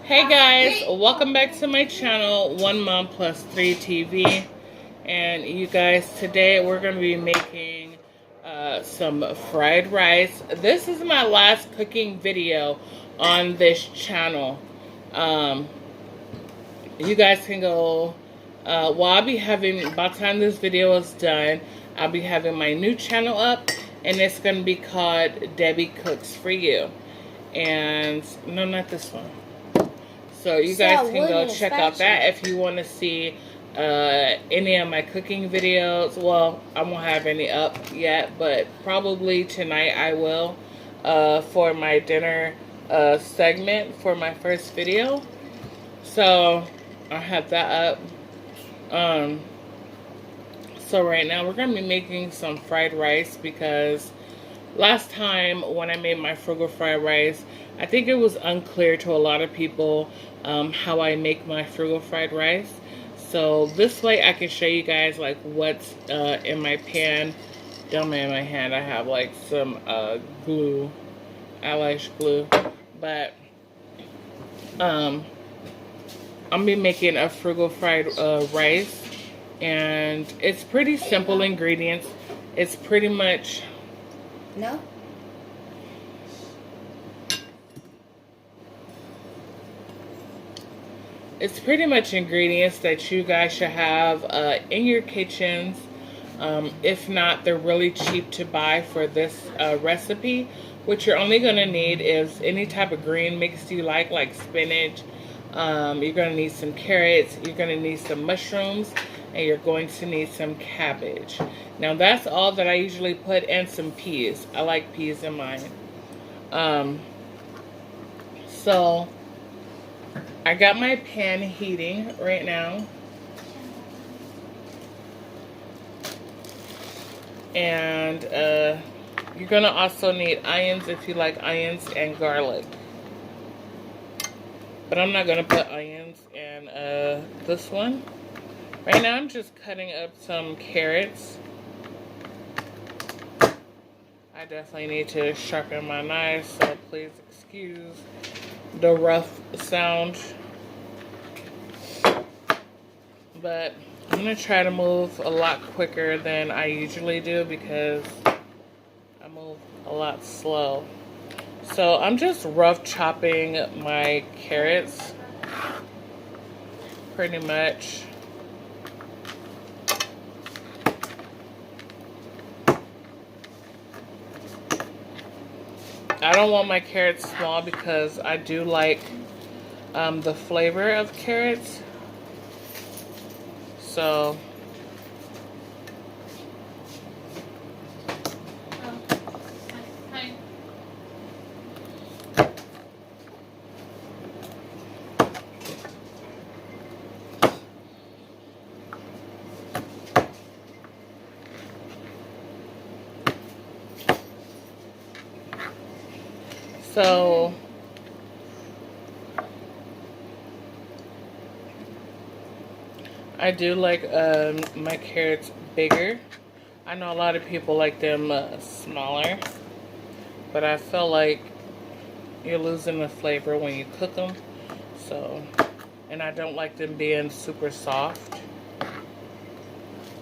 Hey guys, welcome back to my channel, One Mom Plus 3 TV. And you guys, today we're going to be making some fried rice. This is my last cooking video on this channel. You guys can go, I'll be having, by the time this video is done, I'll be having my new channel up, and it's going to be called Debbie Cooks For You. And, no, not this one. So you guys can go check out that if you want to see any of my cooking videos. Well, I won't have any up yet, but probably tonight I will for my dinner segment for my first video. So I'll have that up. So right now we're going to be making some fried rice because last time when I made my frugal fried rice, I think it was unclear to a lot of people how I make my frugal fried rice. So this way I can show you guys like what's in my pan. Don't mind my hand, I have like some glue, eyelash glue. But I'm gonna be making a frugal fried rice, and it's pretty simple ingredients. It's pretty much It's pretty much ingredients that you guys should have in your kitchens. If not, they're really cheap to buy for this recipe. What you're only going to need is any type of green mix you like spinach. You're going to need some carrots. You're going to need some mushrooms. And you're going to need some cabbage. Now, that's all that I usually put, and some peas. I like peas in mine. So I got my pan heating right now. And you're going to also need onions if you like onions, and garlic. But I'm not going to put onions in this one. Right now I'm just cutting up some carrots. I definitely need to sharpen my knife, so please excuse the rough sound. But I'm going to try to move a lot quicker than I usually do because I move a lot slow. So I'm just rough chopping my carrots pretty much. I don't want my carrots small because I do like the flavor of carrots. So I do like my carrots bigger. I know a lot of people like them smaller, but I feel like you're losing the flavor when you cook them. So, and I don't like them being super soft.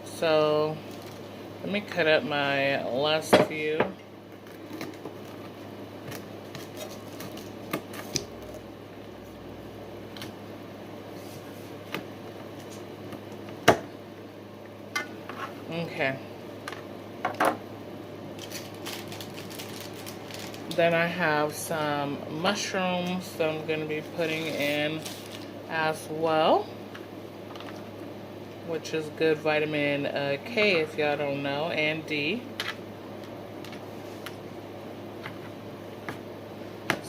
So let me cut up my last few. Okay. Then I have some mushrooms that I'm going to be putting in as well, which is good vitamin K if y'all don't know, and D.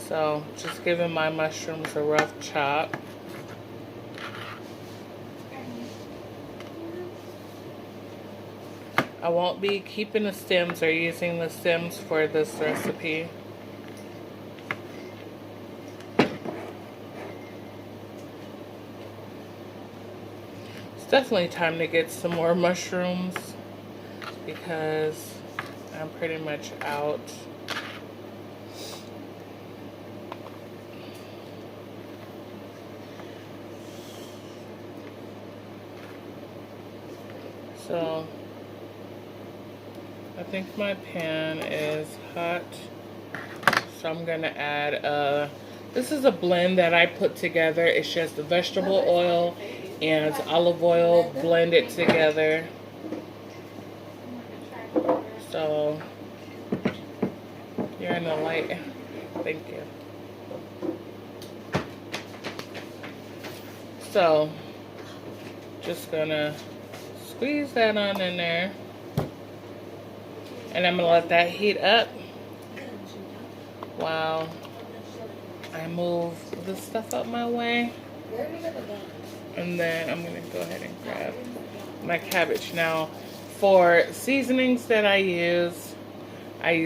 So just giving my mushrooms a rough chop. I won't be keeping the stems or using the stems for this recipe. It's definitely time to get some more mushrooms because I'm pretty much out. So I think my pan is hot. So I'm gonna add, this is a blend that I put together. It's just vegetable oil and olive oil blended together. So you're in the light. Thank you. So just gonna squeeze that on in there. And I'm gonna let that heat up while I move this stuff up my way. And then I'm gonna go ahead and grab my cabbage. Now, for seasonings that I use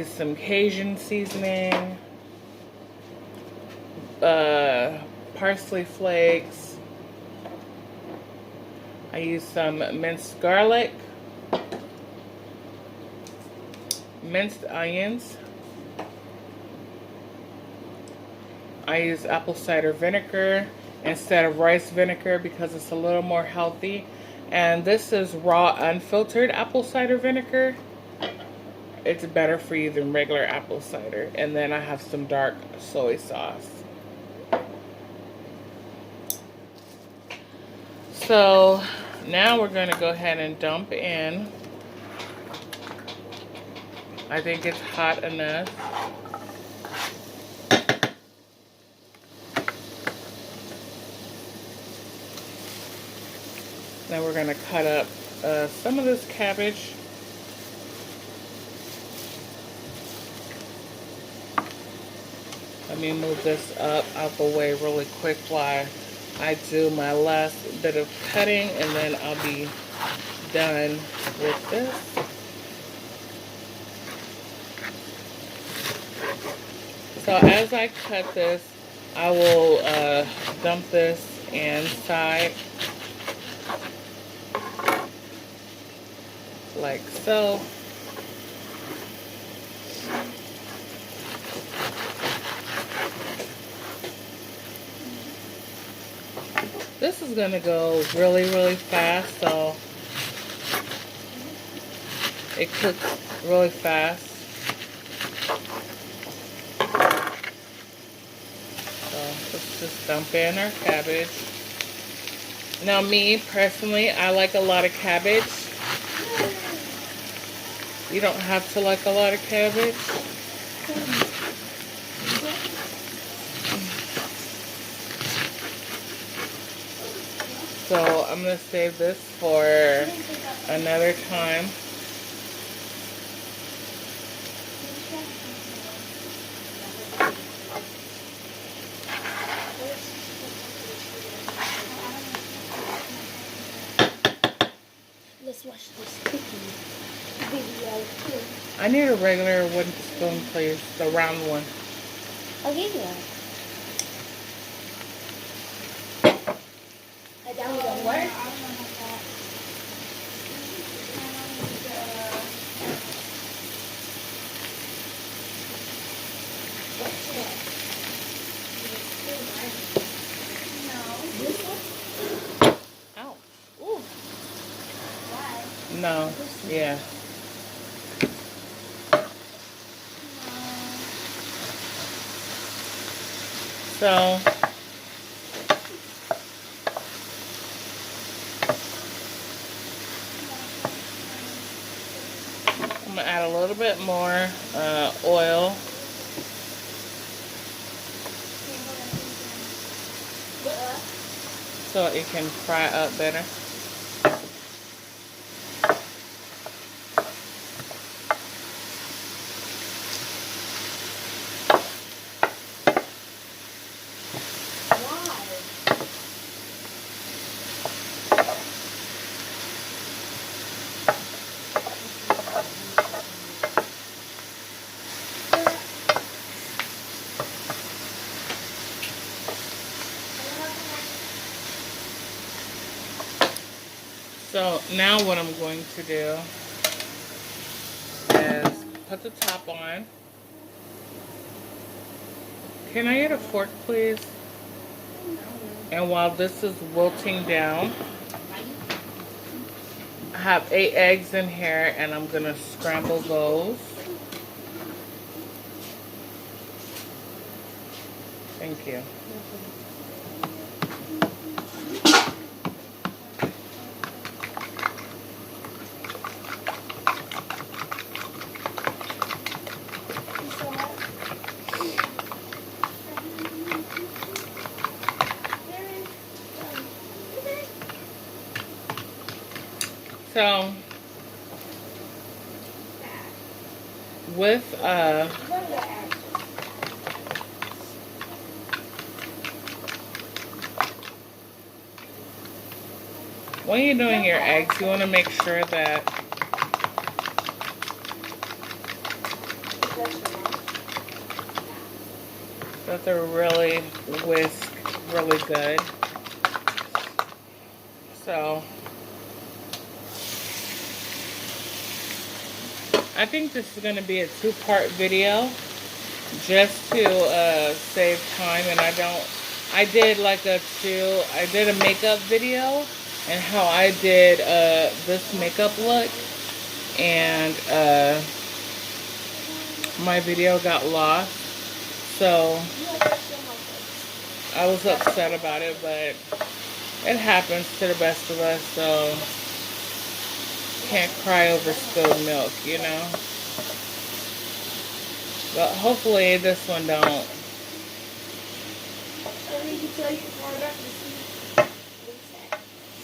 some Cajun seasoning, parsley flakes. I use some minced garlic, minced onions. I use apple cider vinegar instead of rice vinegar because it's a little more healthy. And this is raw unfiltered apple cider vinegar. It's better for you than regular apple cider. And then I have some dark soy sauce. So now we're going to go ahead and dump in. I think it's hot enough. Now we're going to cut up some of this cabbage. Let me move this up out the way really quick while I do my last bit of cutting, and then I'll be done with this. So as I cut this, I will dump this inside like so. This is going to go really, really fast, so it cooks really fast. So let's just dump in our cabbage. Now me, personally, I like a lot of cabbage. You don't have to like a lot of cabbage. So I'm going to save this for another time. Let's watch this cooking video too. I need a regular wooden spoon, please. The round one. I'll give you one. That one don't work. Ow. Ooh. No. Yeah. So I'm gonna add a little bit more oil. So it can fry up better. So now what I'm going to do is put the top on. Can I get a fork, please? And while this is wilting down, I have 8 eggs in here, and I'm gonna scramble those. Thank you. So with when you're doing your eggs, you want to make sure that they're really whisked really good. So I think this is going to be a 2-part video just to save time. And I did like I did a makeup video and how I did this makeup look, and my video got lost, so I was upset about it, but it happens to the best of us, so can't cry over spilled milk, you know. But hopefully this one don't.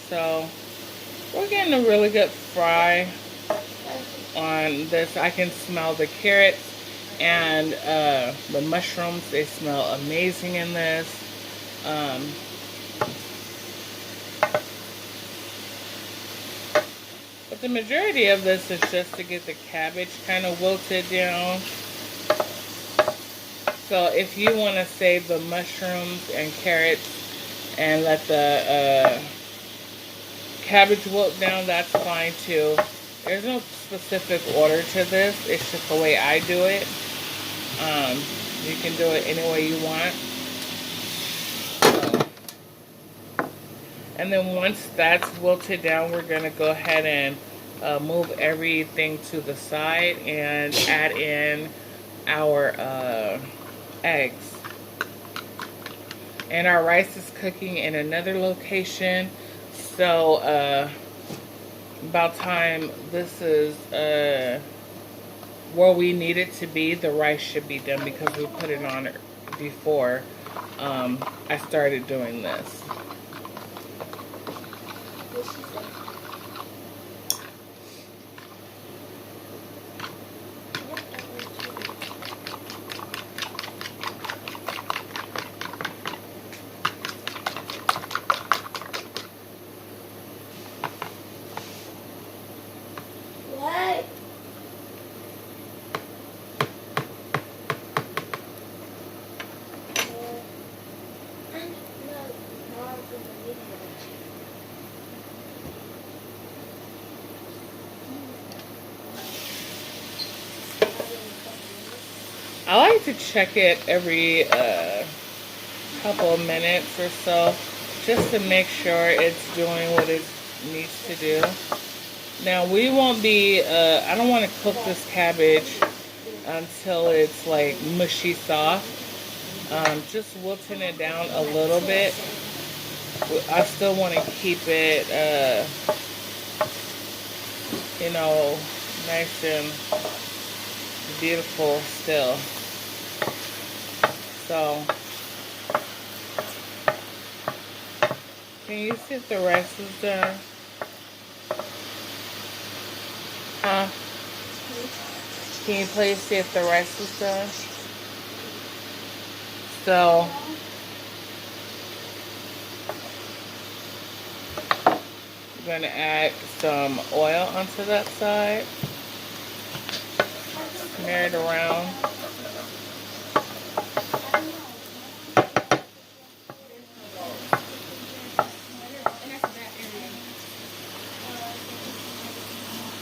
So we're getting a really good fry on this. I can smell the carrots and the mushrooms. They smell amazing in this. But the majority of this is just to get the cabbage kind of wilted down. So if you want to save the mushrooms and carrots and let the cabbage wilt down, that's fine too. There's no specific order to this. It's just the way I do it. You can do it any way you want. And then once that's wilted down, we're going to go ahead and move everything to the side and add in our eggs. And our rice is cooking in another location. So about time this is where we need it to be, the rice should be done because we put it on before I started doing this. I like to check it every couple of minutes or so just to make sure it's doing what it needs to do. Now we won't be, I don't want to cook this cabbage until it's like mushy soft. Just wilting it down a little bit. I still want to keep it, you know, nice and beautiful still. So, can you see if the rice is done? Huh? Can you please see if the rice is done? So, I'm going to add some oil onto that side. Smear it around.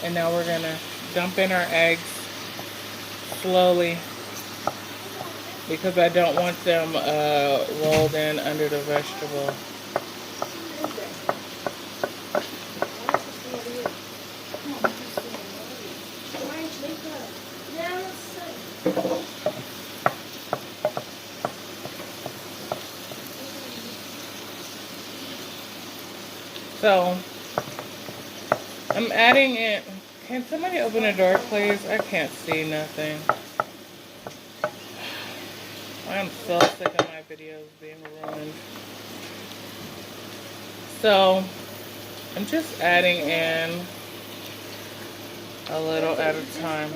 And now we're going to dump in our eggs slowly because I don't want them rolled in under the vegetable. So I'm adding in. Can somebody open the door, please? I can't see nothing. I'm so sick of my videos being ruined. So I'm just adding in a little at a time.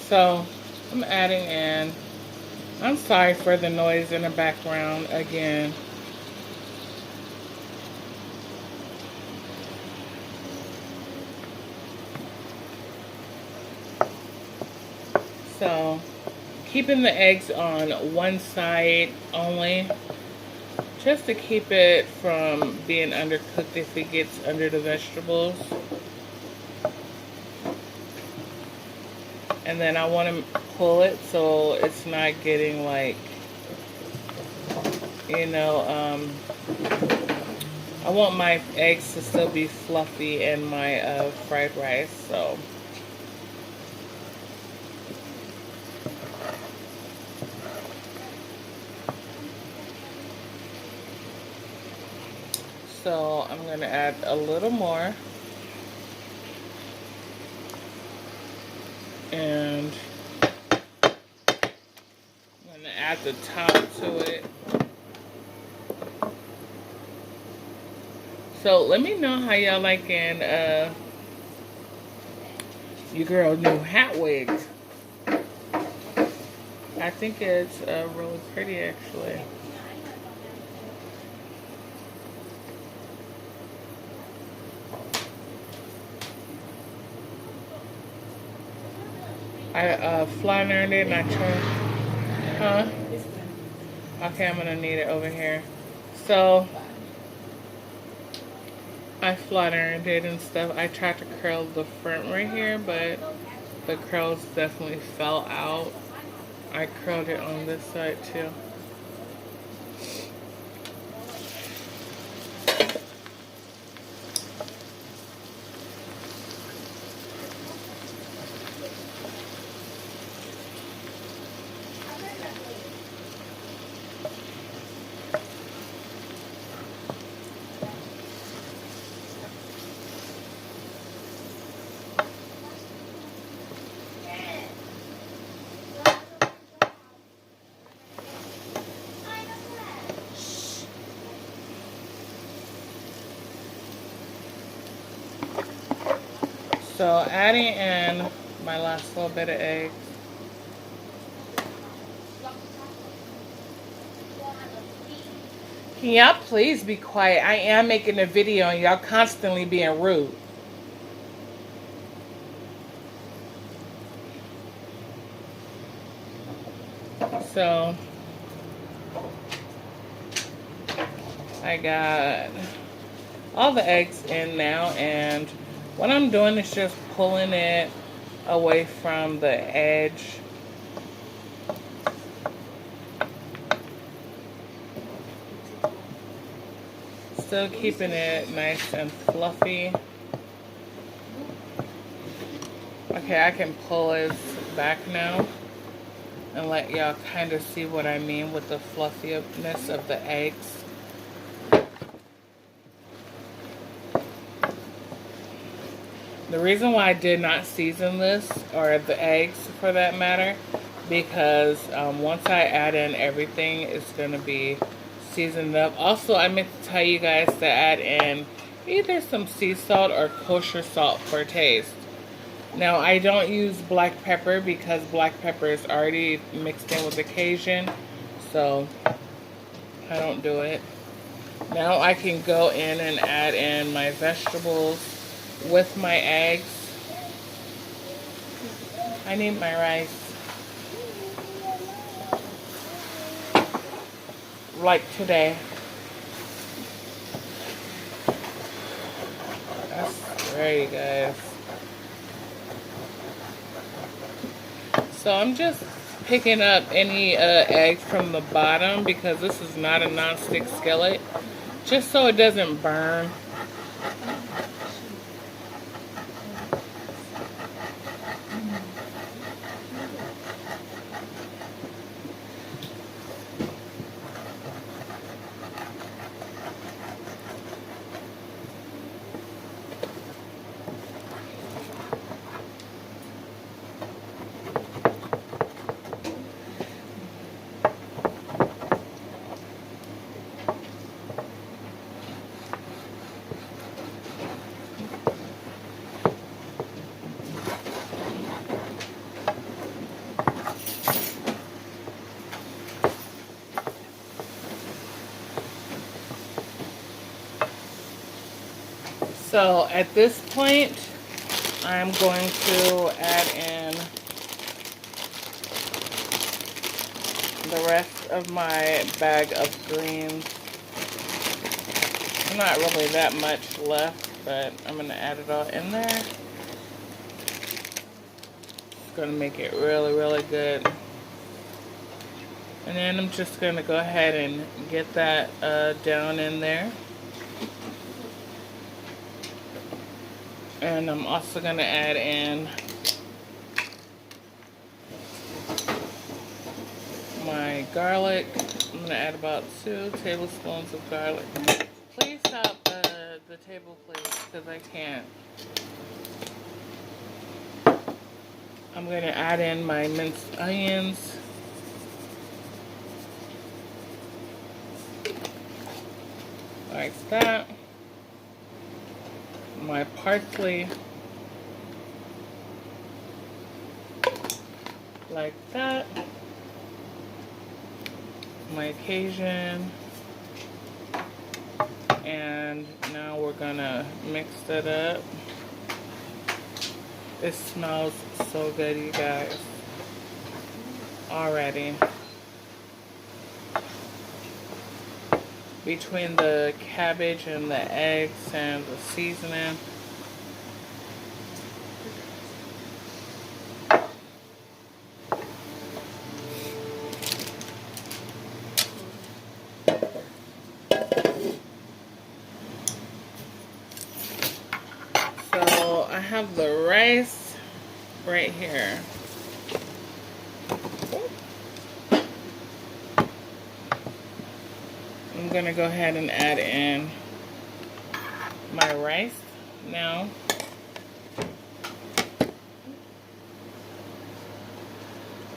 So I'm adding in. I'm sorry for the noise in the background again. So keeping the eggs on one side only, just to keep it from being undercooked if it gets under the vegetables. And then I want to pull it so it's not getting like, you know, I want my eggs to still be fluffy in my fried rice. So I'm going to add a little more. And I'm going to add the top to it. So let me know how y'all liking your girl new hat wig. I think it's really pretty actually. I flat ironed it and I turned, huh? Okay, I'm gonna need it over here. So I flat ironed it and stuff. I tried to curl the front right here, but the curls definitely fell out. I curled it on this side too. So adding in my last little bit of eggs. Can y'all please be quiet? I am making a video and y'all constantly being rude. So I got all the eggs in now, and what I'm doing is just pulling it away from the edge. Still keeping it nice and fluffy. Okay, I can pull it back now and let y'all kind of see what I mean with the fluffiness of the eggs. The reason why I did not season this, or the eggs for that matter, because once I add in everything, it's going to be seasoned up. Also, I meant to tell you guys to add in either some sea salt or kosher salt for taste. Now, I don't use black pepper because black pepper is already mixed in with the Cajun, so I don't do it. Now I can go in and add in my vegetables with my eggs. I need my rice. like today. That's right, guys. So I'm just picking up any eggs from the bottom because this is not a non-stick skillet, just so it doesn't burn. So at this point, I'm going to add in the rest of my bag of greens. Not really that much left, but I'm going to add it all in there. It's going to make it really, really good. And then I'm just going to go ahead and get that down in there. And I'm also going to add in my garlic. I'm going to add about 2 tablespoons of garlic. Please stop the table, please, because I can't. I'm going to add in my minced onions. Like that. My parsley, like that. My Cajun, and now we're gonna mix it up. It smells so good, you guys, already. Between the cabbage and the eggs and the seasoning. So I have the rice right here. I'm going to go ahead and add in my rice now.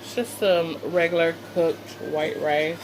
It's just some regular cooked white rice.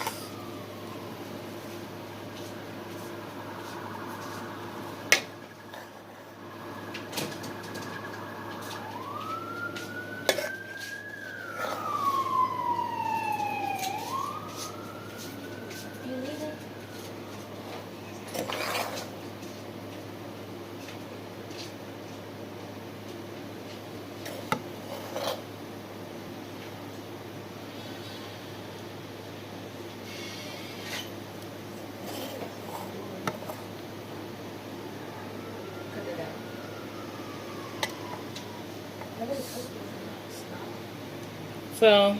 So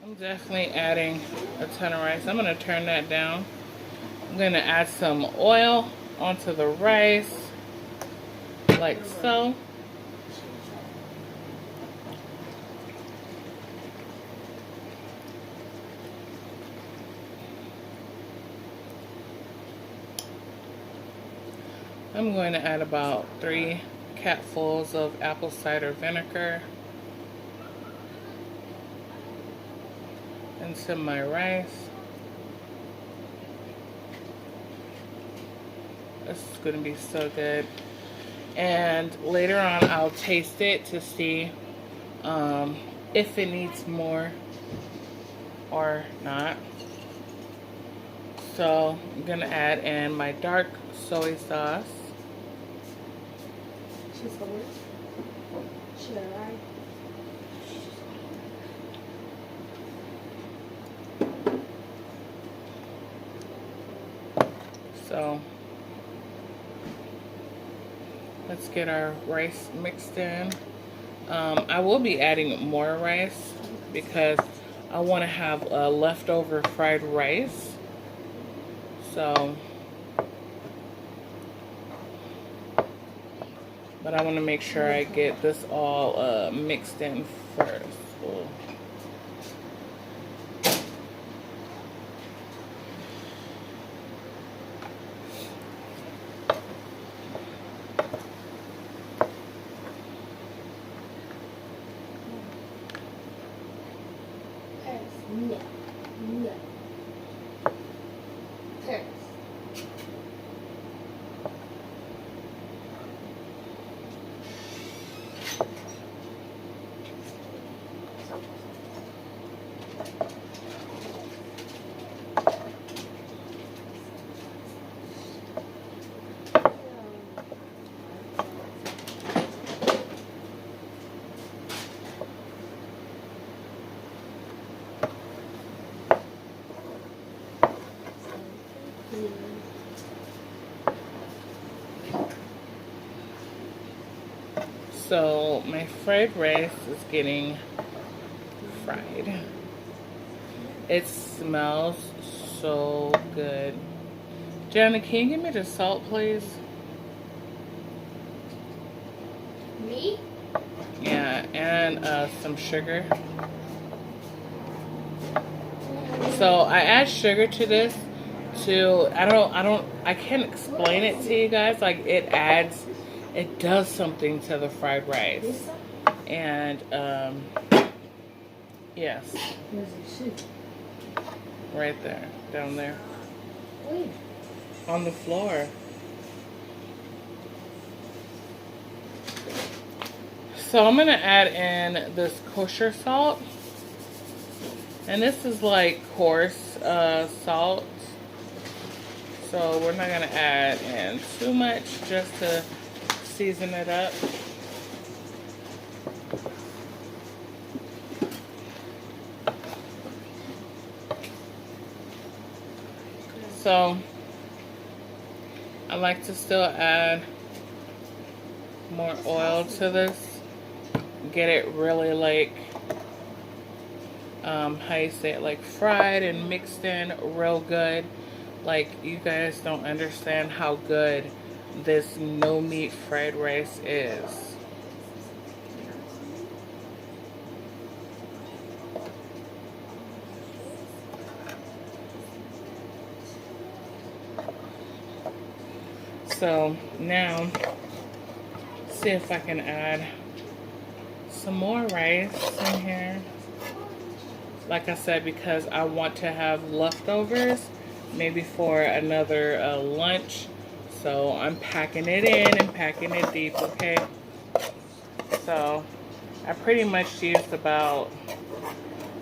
I'm definitely adding a ton of rice. I'm going to turn that down. I'm going to add some oil onto the rice, like so. I'm going to add about 3 capfuls of apple cider vinegar into my rice. This is going to be so good. And later on I'll taste it to see if it needs more or not. So I'm going to add in my dark soy sauce. So let's get our rice mixed in. I will be adding more rice because I want to have leftover fried rice. So, but I want to make sure I get this all mixed in first. Ooh. No. No. Paris. So my fried rice is getting fried. It smells so good. Jana, can you give me the salt, please? Me? Yeah, and some sugar. So I add sugar to this I can't explain it to you guys. Like it does something to the fried rice. And yes. Right there, down there. On the floor. So I'm gonna add in this kosher salt. And this is like coarse salt. So we're not gonna add in too much, just to season it up. So I like to still add more oil to this. Get it really like, how you say it, like fried and mixed in real good. Like, you guys don't understand how good this no meat fried rice is. So now, see if I can add some more rice in here. Like I said, because I want to have leftovers, maybe for another lunch. So I'm packing it in and packing it deep, okay? So I pretty much used about,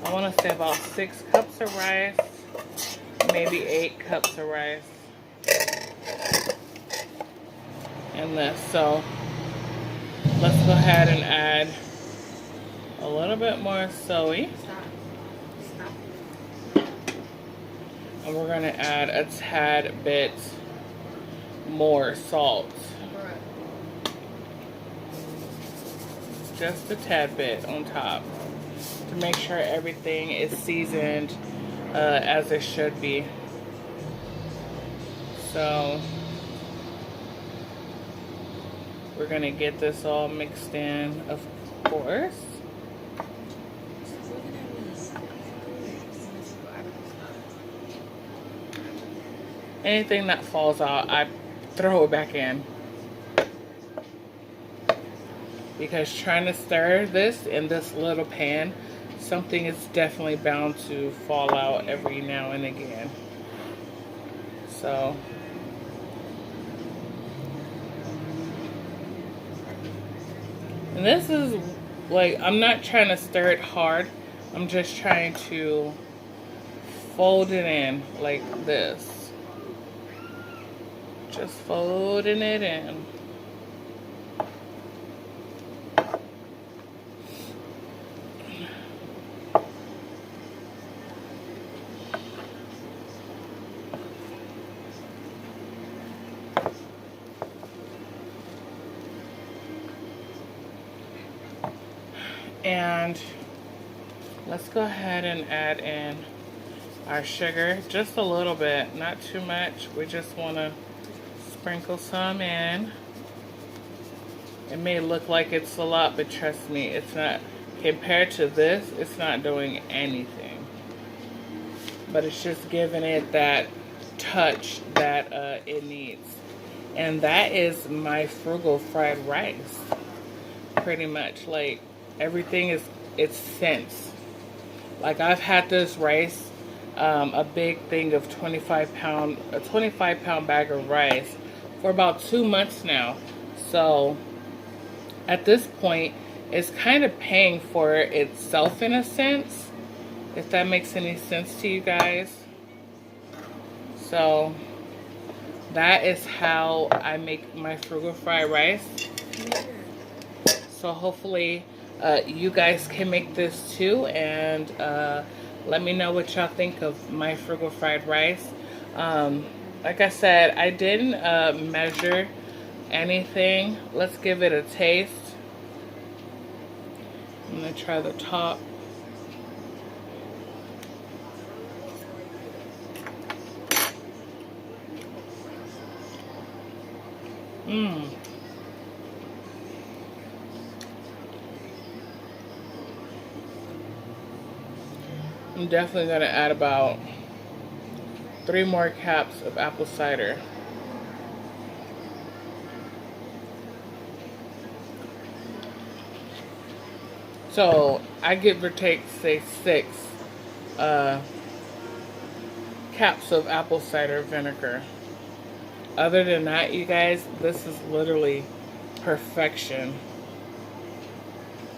I want to say about 6 cups of rice, maybe 8 cups of rice in this. So let's go ahead and add a little bit more soooooooo. And we're going to add a tad bit more salt. Just a tad bit on top to make sure everything is seasoned as it should be. So we're going to get this all mixed in, of course. Anything that falls out, I throw it back in. Because trying to stir this in this little pan, something is definitely bound to fall out every now and again. So and this is like, I'm not trying to stir it hard. I'm just trying to fold it in like this. Just folding it in. And let's go ahead and add in our sugar, just a little bit, not too much. We just want to sprinkle some in. It may look like it's a lot, but trust me, it's not. Compared to this, it's not doing anything. But it's just giving it that touch that it needs. And that is my Frugal fried rice. Pretty much, like, everything is, it's sense. Like, I've had this rice, a big thing of 25 pound bag of rice for about 2 months now. So at this point, it's kind of paying for itself in a sense, if that makes any sense to you guys. So that is how I make my Frugal fried rice. So hopefully you guys can make this too, and let me know what y'all think of my Frugal fried rice. Like I said, I didn't measure anything. Let's give it a taste. I'm gonna try the top. I'm definitely gonna add about 3 more caps of apple cider. So I give or take, say, 6 caps of apple cider vinegar. Other than that, you guys, this is literally perfection.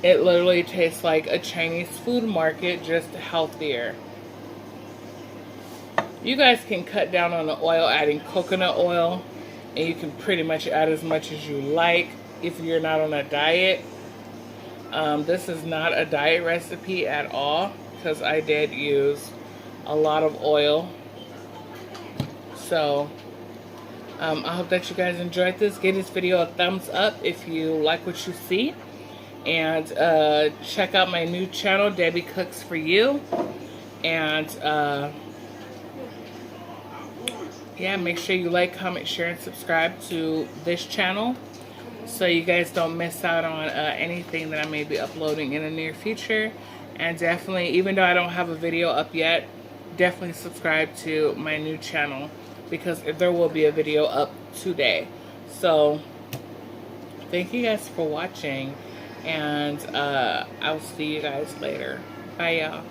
It literally tastes like a Chinese food market, just healthier. You guys can cut down on the oil, adding coconut oil, and you can pretty much add as much as you like if you're not on a diet. This is not a diet recipe at all, because I did use a lot of oil. So I hope that you guys enjoyed this. Give this video a thumbs up if you like what you see. And check out my new channel, Debbie Cooks For You. And yeah, make sure you like, comment, share, and subscribe to this channel, so you guys don't miss out on anything that I may be uploading in the near future. And definitely, even though I don't have a video up yet, definitely subscribe to my new channel, because there will be a video up today. So thank you guys for watching, and I'll see you guys later. Bye, y'all.